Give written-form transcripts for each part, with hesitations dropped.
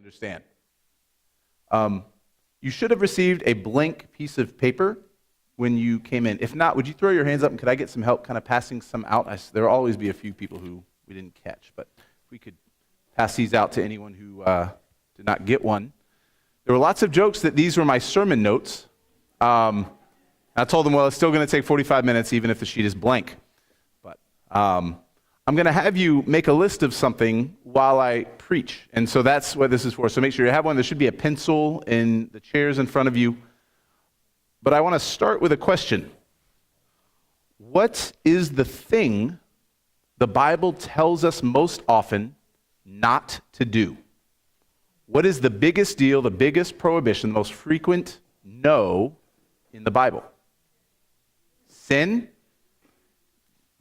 understand. You should have received a blank piece of paper when you came in. If not, would you throw your hands up and could I get some help kind of passing some out? There will always be a few people who we didn't catch, but if we could pass these out to anyone who did not get one. There were lots of jokes that these were my sermon notes. I told them, well, it's still going to take 45 minutes even if the sheet is blank. But I'm going to have you make a list of something while I preach. And so that's what this is for. So make sure you have one. There should be a pencil in the chairs in front of you. But I want to start with a question. What is the thing the Bible tells us most often not to do? What is the biggest deal, the biggest prohibition, the most frequent no in the Bible? Sin?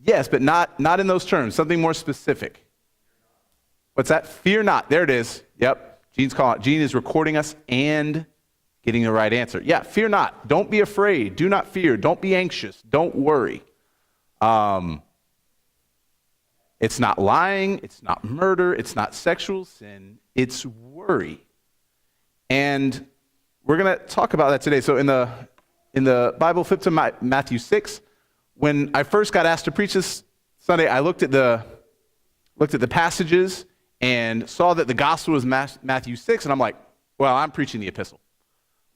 Yes, but not in those terms. Something more specific. What's that? Fear not. There it is. Yep. Gene is recording us and getting the right answer. Yeah, fear not. Don't be afraid. Do not fear. Don't be anxious. Don't worry. It's not lying. It's not murder. It's not sexual sin. It's worry. And we're going to talk about that today. So in the Bible, flip to Matthew 6. When I first got asked to preach this Sunday, I looked at the passages and saw that the gospel was Matthew 6, and I'm like, well, I'm preaching the epistle.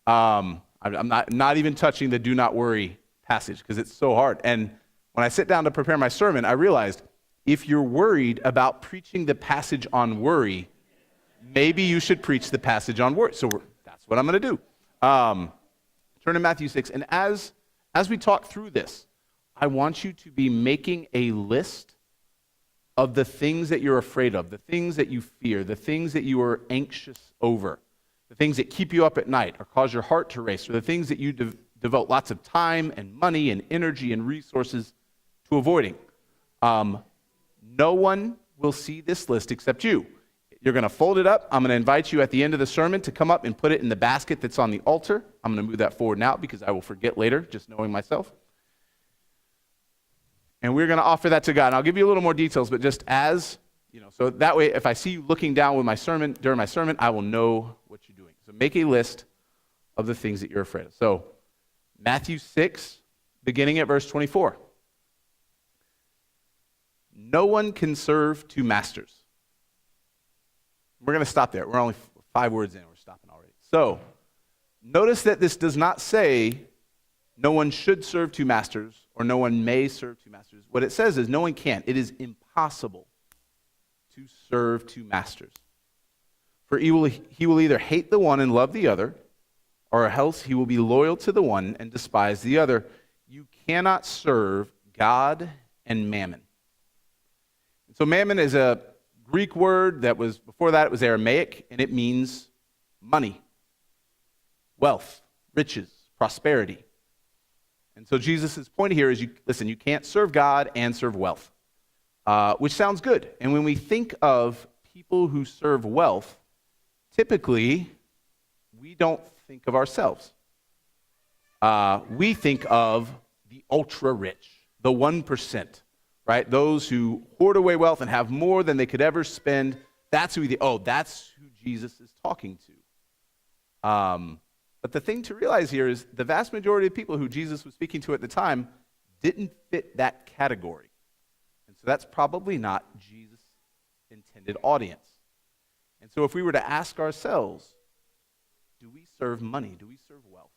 I'm not even touching the do not worry passage because it's so hard. And when I sit down to prepare my sermon, I realized if you're worried about preaching the passage on worry, maybe you should preach the passage on worry. So that's what I'm going to do. Turn to Matthew 6, and as we talk through this, I want you to be making a list of the things that you're afraid of, the things that you fear, the things that you are anxious over, the things that keep you up at night or cause your heart to race, or the things that you devote lots of time and money and energy and resources to avoiding. No one will see this list except you. You're going to fold it up. I'm going to invite you at the end of the sermon to come up and put it in the basket that's on the altar. I'm going to move that forward now because I will forget later, just knowing myself. And we're going to offer that to God. And I'll give you a little more details, but just as, so that way if I see you looking down with during my sermon, I will know what you're doing. So make a list of the things that you're afraid of. So Matthew 6, beginning at verse 24. No one can serve two masters. We're going to stop there. We're only 5 words in. We're stopping already. So notice that this does not say no one should serve two masters or no one may serve two masters. What it says is no one can. It is impossible to serve two masters. For he will either hate the one and love the other, or else he will be loyal to the one and despise the other. You cannot serve God and mammon. So mammon is a Greek word that was, before that it was Aramaic, and it means money, wealth, riches, prosperity. And so Jesus' point here is, you can't serve God and serve wealth, which sounds good. And when we think of people who serve wealth, typically we don't think of ourselves. We think of the ultra-rich, the 1%, right? Those who hoard away wealth and have more than they could ever spend. That's who that's who Jesus is talking to. But the thing to realize here is the vast majority of people who Jesus was speaking to at the time didn't fit that category. And so that's probably not Jesus' intended audience. And so if we were to ask ourselves, do we serve money? Do we serve wealth?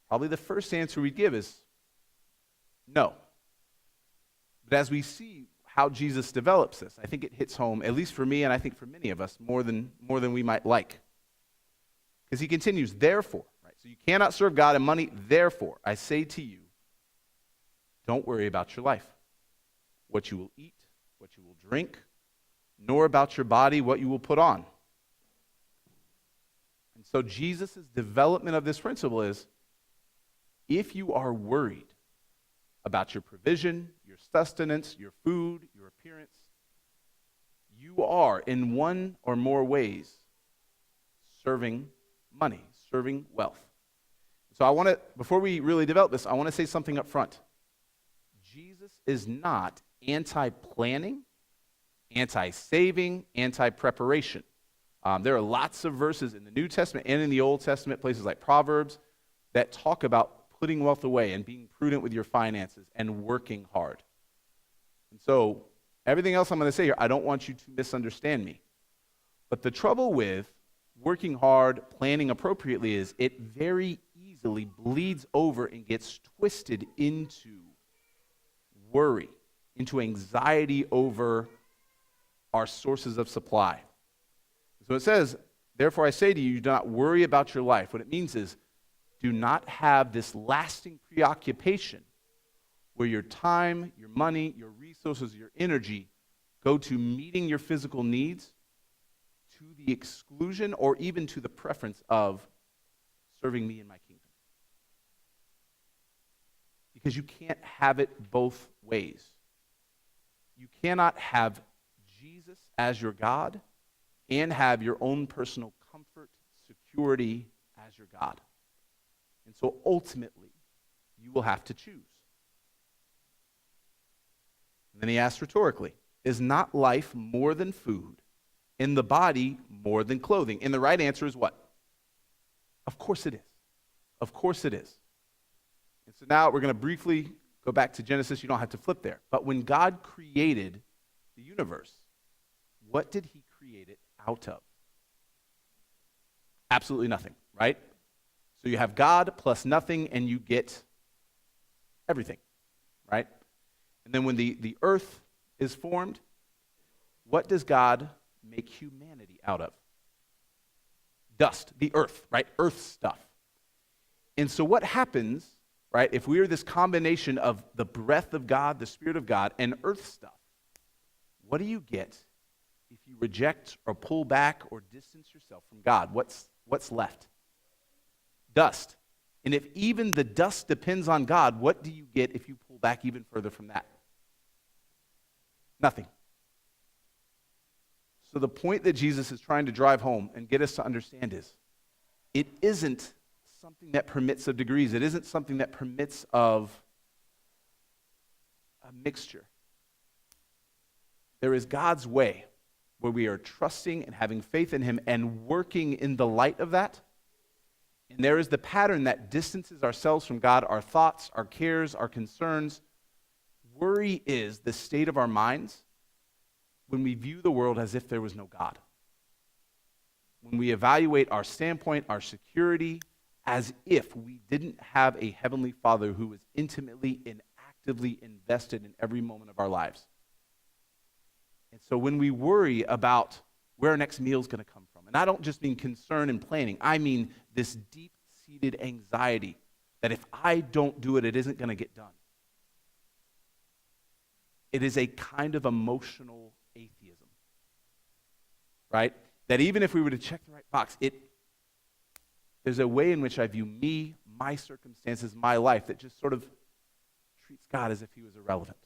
Probably the first answer we'd give is no. But as we see how Jesus develops this, I think it hits home, at least for me and I think for many of us, more than we might like. Because he continues, therefore, right? So you cannot serve God and money, therefore, I say to you, don't worry about your life, what you will eat, what you will drink, nor about your body, what you will put on. And so Jesus' development of this principle is, if you are worried about your provision, your sustenance, your food, your appearance, you are, in one or more ways, serving money, serving wealth. So I want to, before we really develop this, I want to say something up front. Jesus is not anti-planning, anti-saving, anti-preparation. There are lots of verses in the New Testament and in the Old Testament, places like Proverbs, that talk about putting wealth away and being prudent with your finances and working hard. And so everything else I'm going to say here, I don't want you to misunderstand me. But the trouble with working hard, planning appropriately is it very easily bleeds over and gets twisted into worry, into anxiety over our sources of supply. So it says, therefore I say to you, do not worry about your life. What it means is, do not have this lasting preoccupation where your time, your money, your resources, your energy go to meeting your physical needs to the exclusion or even to the preference of serving me in my kingdom. Because you can't have it both ways. You cannot have Jesus as your God and have your own personal comfort, security as your God. And so ultimately, you will have to choose. And then he asks rhetorically, is not life more than food, and the body more than clothing? And the right answer is what? Of course it is. Of course it is. And so now we're going to briefly go back to Genesis. You don't have to flip there. But when God created the universe, what did he create it out of? Absolutely nothing, right? So you have God plus nothing, and you get everything, right? And then when the earth is formed, what does God make humanity out of? Dust, the earth, right? Earth stuff. And so what happens, right, if we are this combination of the breath of God, the Spirit of God, and earth stuff, what do you get if you reject or pull back or distance yourself from God? What's left? Dust. And if even the dust depends on God, what do you get if you pull back even further from that? Nothing. So the point that Jesus is trying to drive home and get us to understand is, it isn't something that permits of degrees. It isn't something that permits of a mixture. There is God's way where we are trusting and having faith in him and working in the light of that. And there is the pattern that distances ourselves from God, our thoughts, our cares, our concerns. Worry is the state of our minds when we view the world as if there was no God. When we evaluate our standpoint, our security, as if we didn't have a heavenly Father who was intimately and actively invested in every moment of our lives. And so when we worry about where our next meal is going to come from, and I don't just mean concern and planning, I mean this deep-seated anxiety that if I don't do it, it isn't going to get done. It is a kind of emotional atheism, right? That even if we were to check the right box, there's a way in which I view me, my circumstances, my life that just sort of treats God as if he was irrelevant.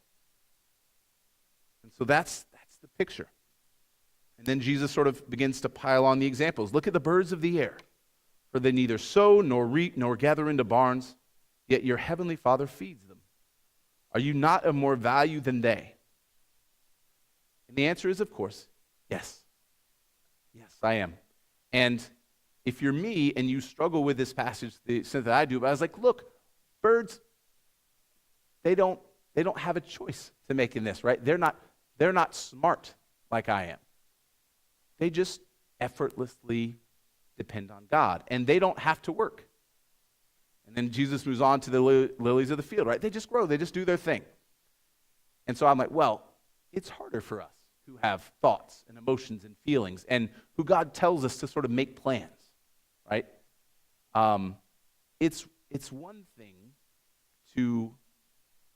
And so that's the picture. And then Jesus sort of begins to pile on the examples. Look at the birds of the air, for they neither sow nor reap nor gather into barns, yet your heavenly Father feeds them. Are you not of more value than they? And the answer is, of course, yes. Yes, I am. And if you're me and you struggle with this passage the extent that I do, but I was like, look, birds, they don't have a choice to make in this, right? They're not smart like I am. They just effortlessly depend on God, and they don't have to work. And then Jesus moves on to the lilies of the field, right? They just grow, they just do their thing. And so I'm like, well, it's harder for us who have thoughts and emotions and feelings and who God tells us to sort of make plans, right? It's one thing to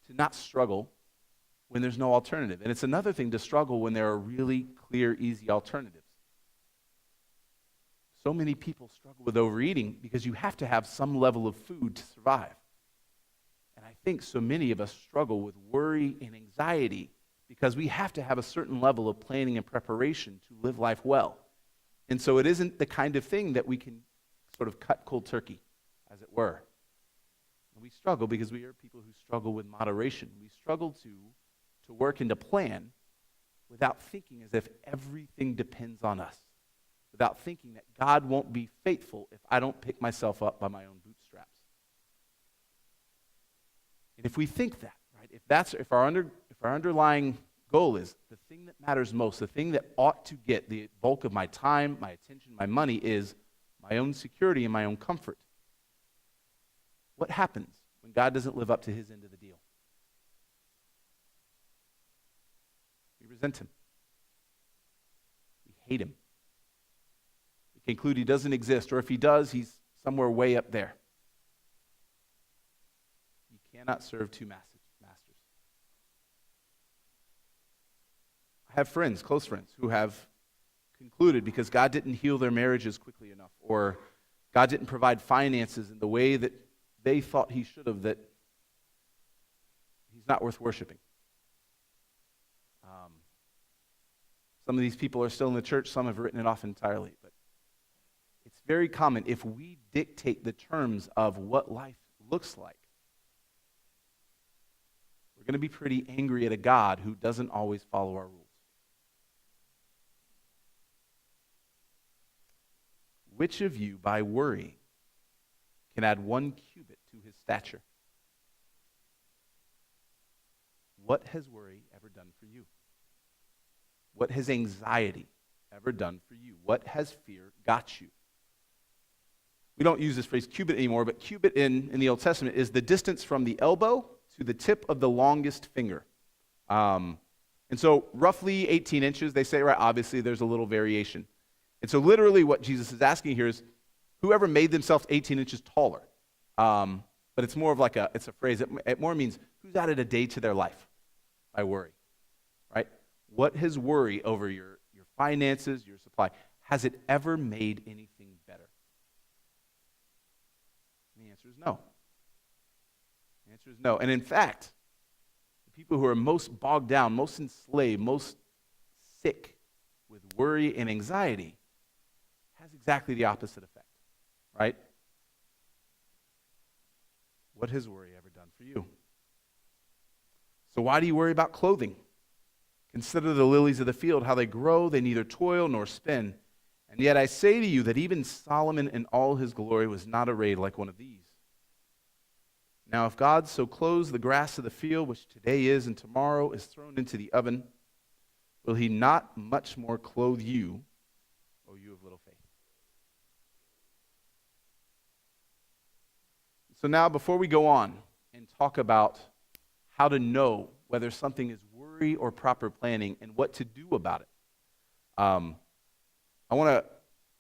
not struggle when there's no alternative. And it's another thing to struggle when there are really clear, easy alternatives. So many people struggle with overeating because you have to have some level of food to survive. And I think so many of us struggle with worry and anxiety because we have to have a certain level of planning and preparation to live life well. And so it isn't the kind of thing that we can sort of cut cold turkey, as it were. And we struggle because we are people who struggle with moderation. We struggle to work and to plan without thinking as if everything depends on us, without thinking that God won't be faithful if I don't pick myself up by my own bootstraps. And if we think that, right, if our underlying goal is the thing that matters most, the thing that ought to get the bulk of my time, my attention, my money is my own security and my own comfort, what happens when God doesn't live up to his end of the deal? We resent him. We hate him. We conclude he doesn't exist, or if he does, he's somewhere way up there. You cannot serve two masters. I have friends, close friends, who have concluded because God didn't heal their marriages quickly enough, or God didn't provide finances in the way that they thought he should have, that he's not worth worshiping. Some of these people are still in the church, some have written it off entirely, but it's very common if we dictate the terms of what life looks like, we're going to be pretty angry at a God who doesn't always follow our rules. Which of you, by worrying, can add 1 cubit to his stature? What has worry ever done for you? What has anxiety ever done for you? What has fear got you? We don't use this phrase cubit anymore, but cubit in the Old Testament is the distance from the elbow to the tip of the longest finger. And so roughly 18 inches, they say, right? Obviously, there's a little variation. And so literally what Jesus is asking here is, whoever made themselves 18 inches taller. But it's more of like it's a phrase. It more means who's added a day to their life by worry, right? What has worry over your finances, your supply, has it ever made anything better? And the answer is no. The answer is no. And in fact, the people who are most bogged down, most enslaved, most sick with worry and anxiety has exactly the opposite effect, right? What has worry ever done for you? So why do you worry about clothing? Consider the lilies of the field, how they grow, they neither toil nor spin. And yet I say to you that even Solomon in all his glory was not arrayed like one of these. Now if God so clothes the grass of the field, which today is and tomorrow is thrown into the oven, will he not much more clothe you, O you of little faith? So now before we go on and talk about how to know whether something is worry or proper planning and what to do about it, I want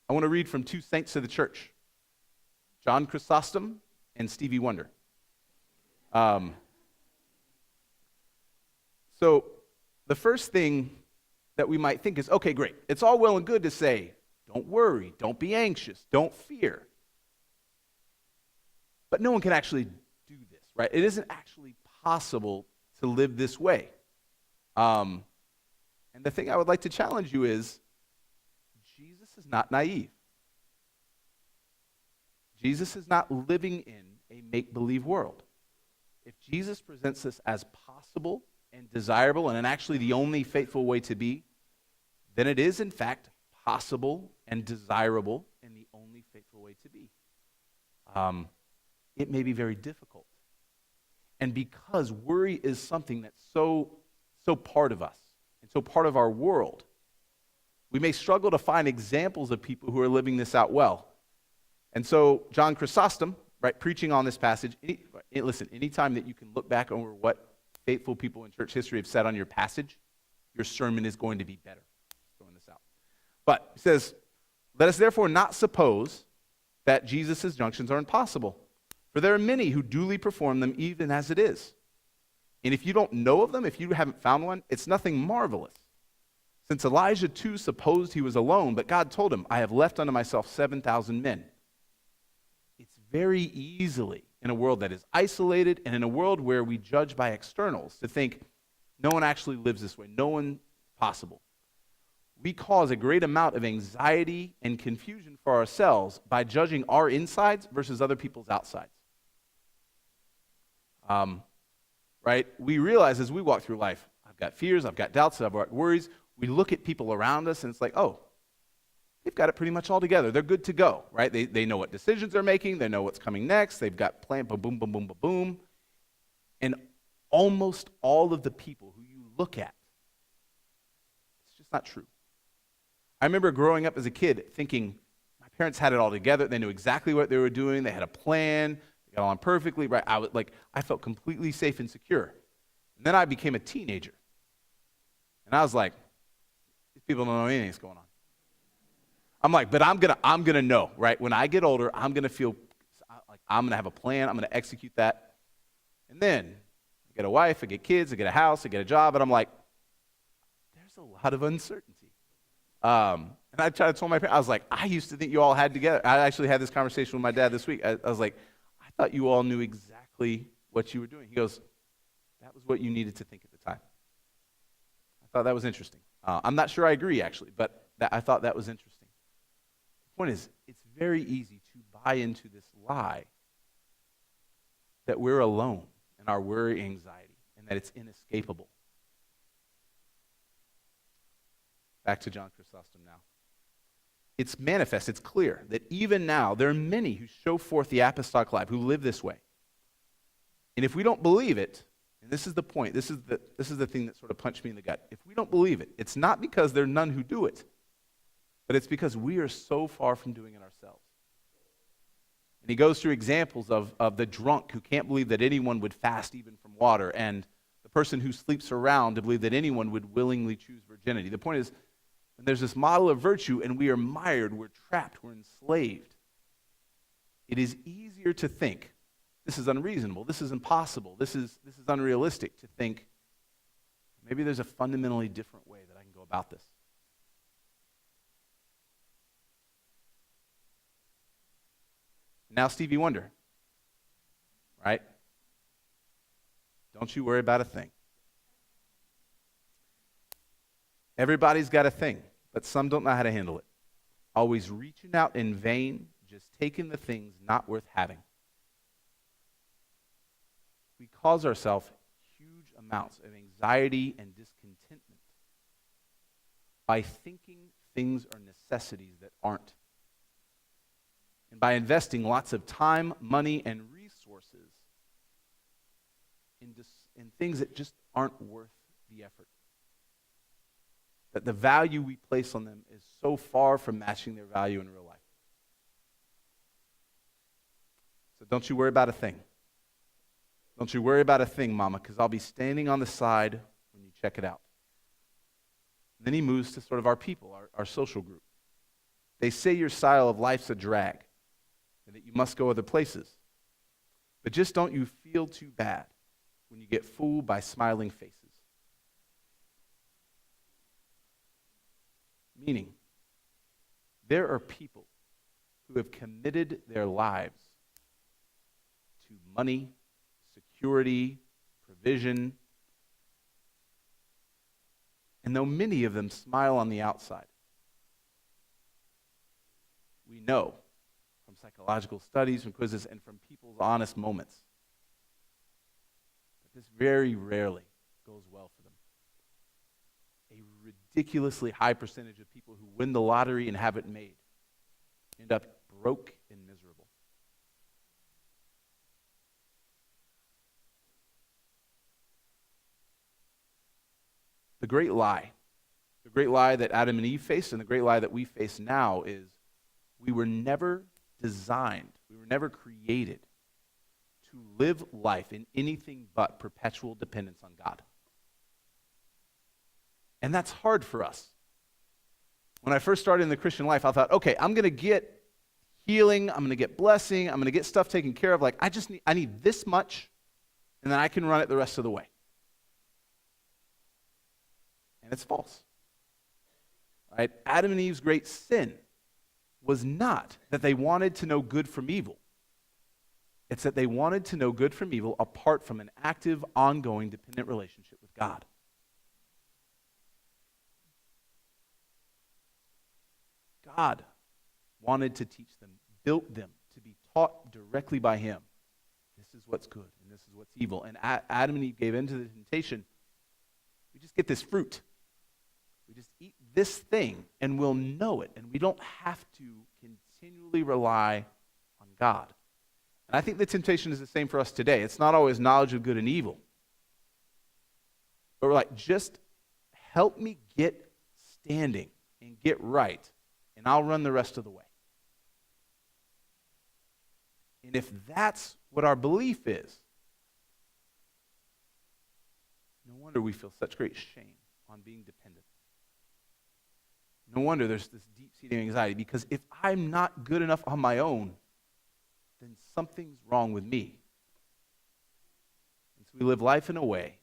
to read from 2 saints of the church, John Chrysostom and Stevie Wonder. So the first thing that we might think is, okay, great. It's all well and good to say, don't worry, don't be anxious, don't fear. But no one can actually do this, right? It isn't actually possible to live this way. And the thing I would like to challenge you is, Jesus is not naive. Jesus is not living in a make-believe world. If Jesus presents this as possible and desirable and actually the only faithful way to be, then it is in fact possible and desirable and the only faithful way to be. It may be very difficult. And because worry is something that's so part of us and so part of our world, we may struggle to find examples of people who are living this out well. And so John Chrysostom, right, preaching on this passage, listen, anytime that you can look back over what faithful people in church history have said on your passage, your sermon is going to be better. Throwing this out. But he says, let us therefore not suppose that Jesus' injunctions are impossible. For there are many who duly perform them even as it is. And if you don't know of them, if you haven't found one, it's nothing marvelous. Since Elijah too supposed he was alone, but God told him, I have left unto myself 7,000 men. It's very easily, in a world that is isolated and in a world where we judge by externals, to think, no one actually lives this way, no one possible. We cause a great amount of anxiety and confusion for ourselves by judging our insides versus other people's outsides. Right? We realize as we walk through life, I've got fears, I've got doubts, I've got worries. We look at people around us and it's like, oh, they've got it pretty much all together. They're good to go, right? They know what decisions they're making. They know what's coming next. They've got plan, boom, boom, boom, boom, boom, boom. And almost all of the people who you look at, it's just not true. I remember growing up as a kid thinking my parents had it all together. They knew exactly what they were doing. They had a plan. They got on perfectly, right? I felt completely safe and secure. And then I became a teenager. And I was like, these people don't know anything that's going on. I'm like, but I'm gonna know, right? When I get older, I'm gonna feel like I'm gonna have a plan. I'm gonna execute that. And then I get a wife, I get kids, I get a house, I get a job, and I'm like, there's a lot of uncertainty. And I tried to tell my parents, I was like, I used to think you all had together. I actually had this conversation with my dad this week. I was like, I thought you all knew exactly what you were doing. He goes, that was what you needed to think at the time. I thought that was interesting. I'm not sure I agree, actually, but I thought that was interesting. The point is, it's very easy to buy into this lie that we're alone in our worry and anxiety and that it's inescapable. Back to John Chrysostom now. It's manifest, it's clear that even now there are many who show forth the apostolic life, who live this way. And if we don't believe it, and this is the point, this is the thing that sort of punched me in the gut. If we don't believe it, it's not because there are none who do it, but it's because we are so far from doing it ourselves. And he goes through examples of the drunk who can't believe that anyone would fast even from water, and the person who sleeps around to believe that anyone would willingly choose virginity. The point is, when there's this model of virtue and we are mired, we're trapped, we're enslaved, it is easier to think, this is unreasonable, this is impossible, this is unrealistic, to think, maybe there's a fundamentally different way that I can go about this. Now Stevie Wonder, right? Don't you worry about a thing. Everybody's got a thing, but some don't know how to handle it. Always reaching out in vain, just taking the things not worth having. We cause ourselves huge amounts of anxiety and discontentment by thinking things are necessities that aren't. And by investing lots of time, money, and resources in things that just aren't worth the effort. That the value we place on them is so far from matching their value in real life. So don't you worry about a thing. Don't you worry about a thing, Mama, because I'll be standing on the side when you check it out. And then he moves to sort of our people, our social group. They say your style of life's a drag and that you must go other places. But just don't you feel too bad when you get fooled by smiling faces. Meaning, there are people who have committed their lives to money, security, provision, and though many of them smile on the outside, we know from psychological studies, from quizzes, and from people's honest moments that this very rarely goes well for them. A ridiculously high percentage of people who win the lottery and have it made end up broke and miserable. The great lie that Adam and Eve faced and the great lie that we face now is we were never designed, we were never created to live life in anything but perpetual dependence on God. And that's hard for us. When I first started in the Christian life, I thought, okay, I'm going to get healing, I'm going to get blessing, I'm going to get stuff taken care of. Like, I need this much, and then I can run it the rest of the way. And it's false. Right? Adam and Eve's great sin was not that they wanted to know good from evil. It's that they wanted to know good from evil apart from an active, ongoing, dependent relationship with God. God wanted to teach them, built them to be taught directly by Him. This is what's good and this is what's evil. And Adam and Eve gave in to the temptation. We just get this fruit. We just eat this thing and we'll know it, and we don't have to continually rely on God. And I think the temptation is the same for us today. It's not always knowledge of good and evil. But we're like, just help me get standing and get right, and I'll run the rest of the way. And if that's what our belief is, no wonder we feel such great shame on being dependent. No wonder there's this deep-seated anxiety, because if I'm not good enough on my own, then something's wrong with me. And so we live life in a way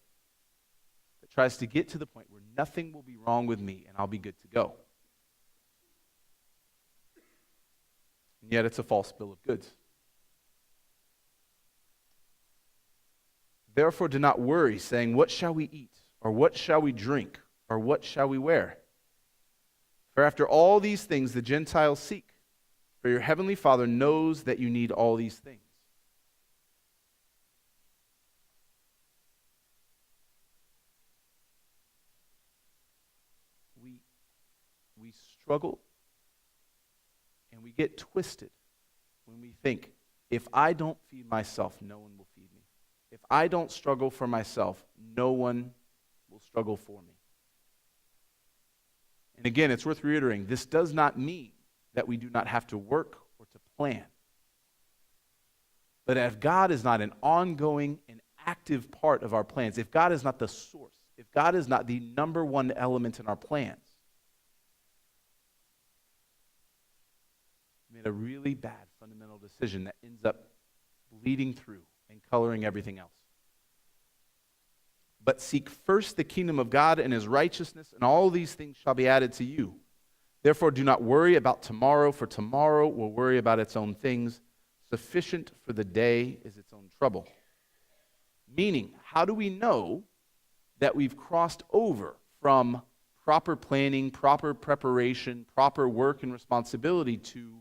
that tries to get to the point where nothing will be wrong with me and I'll be good to go. And yet it's a false bill of goods. Therefore, do not worry, saying, what shall we eat? Or what shall we drink? Or what shall we wear? For after all these things the Gentiles seek. For your heavenly Father knows that you need all these things. We struggle and we get twisted when we think, if I don't feed myself, no one will feed me. If I don't struggle for myself, no one will struggle for me. And again, it's worth reiterating, this does not mean that we do not have to work or to plan. But if God is not an ongoing and active part of our plans, if God is not the source, if God is not the number one element in our plans, we made a really bad fundamental decision that ends up bleeding through and coloring everything else. But seek first the kingdom of God and his righteousness, and all these things shall be added to you. Therefore, do not worry about tomorrow, for tomorrow will worry about its own things. Sufficient for the day is its own trouble. Meaning, how do we know that we've crossed over from proper planning, proper preparation, proper work and responsibility to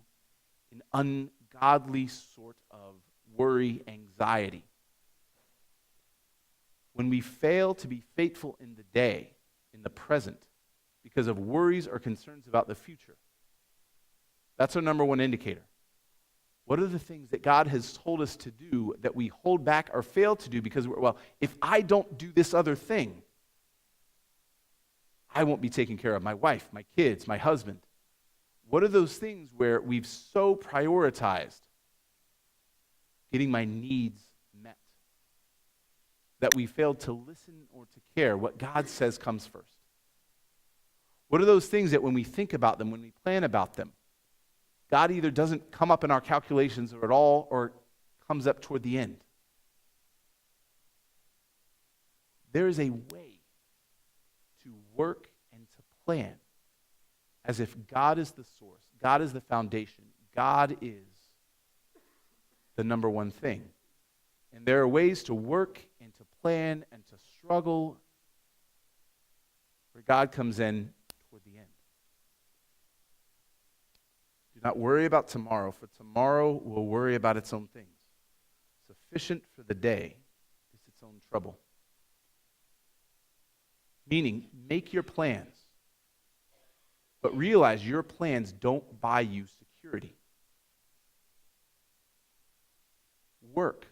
an ungodly sort of worry, anxiety? When we fail to be faithful in the day, in the present, because of worries or concerns about the future. That's our number one indicator. What are the things that God has told us to do that we hold back or fail to do because if I don't do this other thing, I won't be taking care of my wife, my kids, my husband. What are those things where we've so prioritized getting my needs met that we failed to listen or to care what God says comes first? What are those things that when we think about them, when we plan about them, God either doesn't come up in our calculations or at all, or comes up toward the end? There is a way to work and to plan as if God is the source, God is the foundation, God is the number one thing. And there are ways to work and to plan and to struggle where God comes in toward the end. Do not worry about tomorrow, for tomorrow will worry about its own things. Sufficient for the day is its own trouble. Meaning, make your plans, but realize your plans don't buy you security. Work,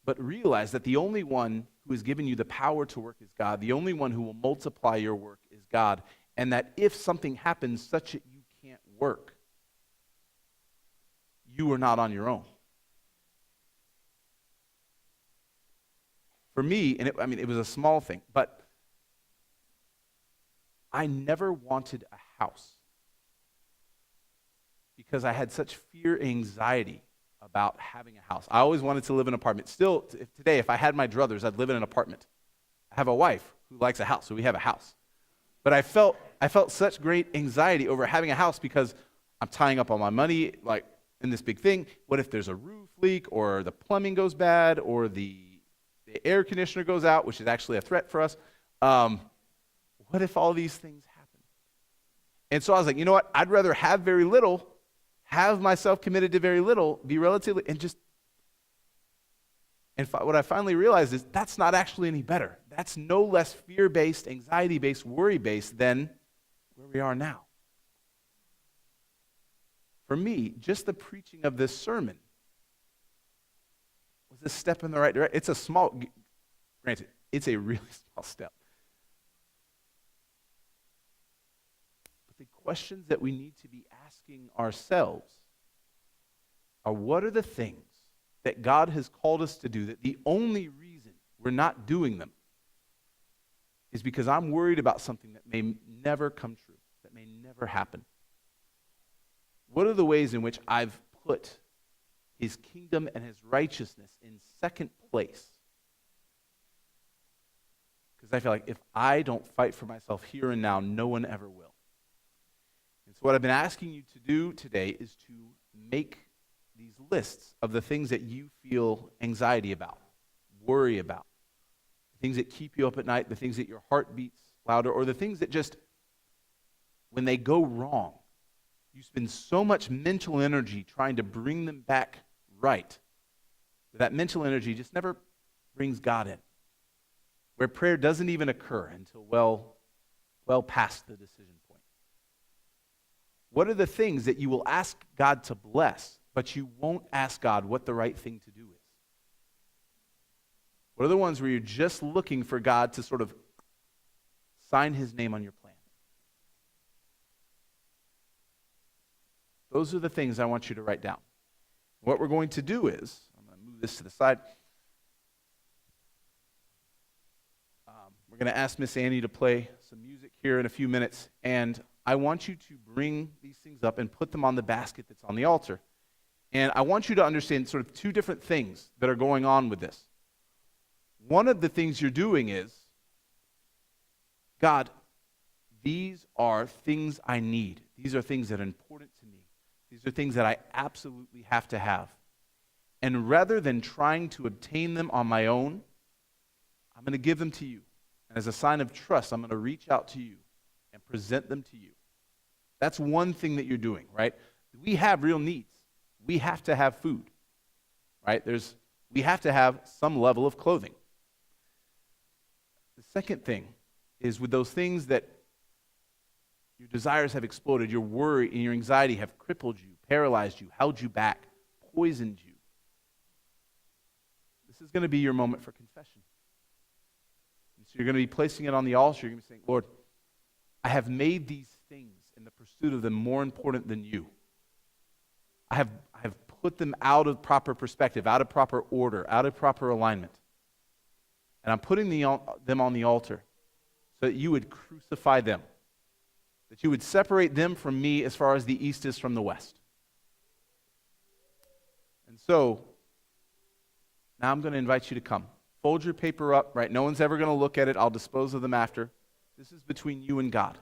but realize that the only one who has given you the power to work is God. The only one who will multiply your work is God. And that if something happens such that you can't work, you are not on your own. For me, and it was a small thing, but I never wanted a house because I had such fear, anxiety about having a house. I always wanted to live in an apartment. Still, today, if I had my druthers, I'd live in an apartment. I have a wife who likes a house, so we have a house. But I felt such great anxiety over having a house because I'm tying up all my money, like in this big thing. What if there's a roof leak, or the plumbing goes bad, or the air conditioner goes out, which is actually a threat for us? What if all these things happen? And so I was like, you know what? I'd rather have very little, have myself committed to very little, be relatively, what I finally realized is that's not actually any better. That's no less fear-based, anxiety-based, worry-based than where we are now. For me, just the preaching of this sermon was a step in the right direction. It's a small, granted, it's a really small step. But the questions that we need to be asking ourselves are, what are the things that God has called us to do that the only reason we're not doing them is because I'm worried about something that may never come true, that may never happen? What are the ways in which I've put his kingdom and his righteousness in second place? Because I feel like if I don't fight for myself here and now, no one ever will. And so what I've been asking you to do today is to make these lists of the things that you feel anxiety about, worry about, the things that keep you up at night, the things that your heart beats louder, or the things that just, when they go wrong, you spend so much mental energy trying to bring them back right, that mental energy just never brings God in, where prayer doesn't even occur until well past the decision point. What are the things that you will ask God to bless, but you won't ask God what the right thing to do is? What are the ones where you're just looking for God to sort of sign his name on your plan? Those are the things I want you to write down. What we're going to do is, I'm going to move this to the side. We're going to ask Miss Annie to play some music here in a few minutes, and I want you to bring these things up and put them on the basket that's on the altar. And I want you to understand sort of two different things that are going on with this. One of the things you're doing is, God, these are things I need. These are things that are important to me. These are things that I absolutely have to have. And rather than trying to obtain them on my own, I'm going to give them to you. And as a sign of trust, I'm going to reach out to you and present them to you. That's one thing that you're doing, right? We have real needs. We have to have food, right? We have to have some level of clothing. The second thing is, with those things that your desires have exploded, your worry and your anxiety have crippled you, paralyzed you, held you back, poisoned you. This is going to be your moment for confession. And so you're going to be placing it on the altar. You're going to be saying, Lord, I have made these things in the pursuit of them more important than you. I have put them out of proper perspective, out of proper order, out of proper alignment. And I'm putting them on the altar so that you would crucify them, that you would separate them from me as far as the east is from the west. And so, now I'm going to invite you to come. Fold your paper up, right? No one's ever going to look at it. I'll dispose of them after. This is between you and God.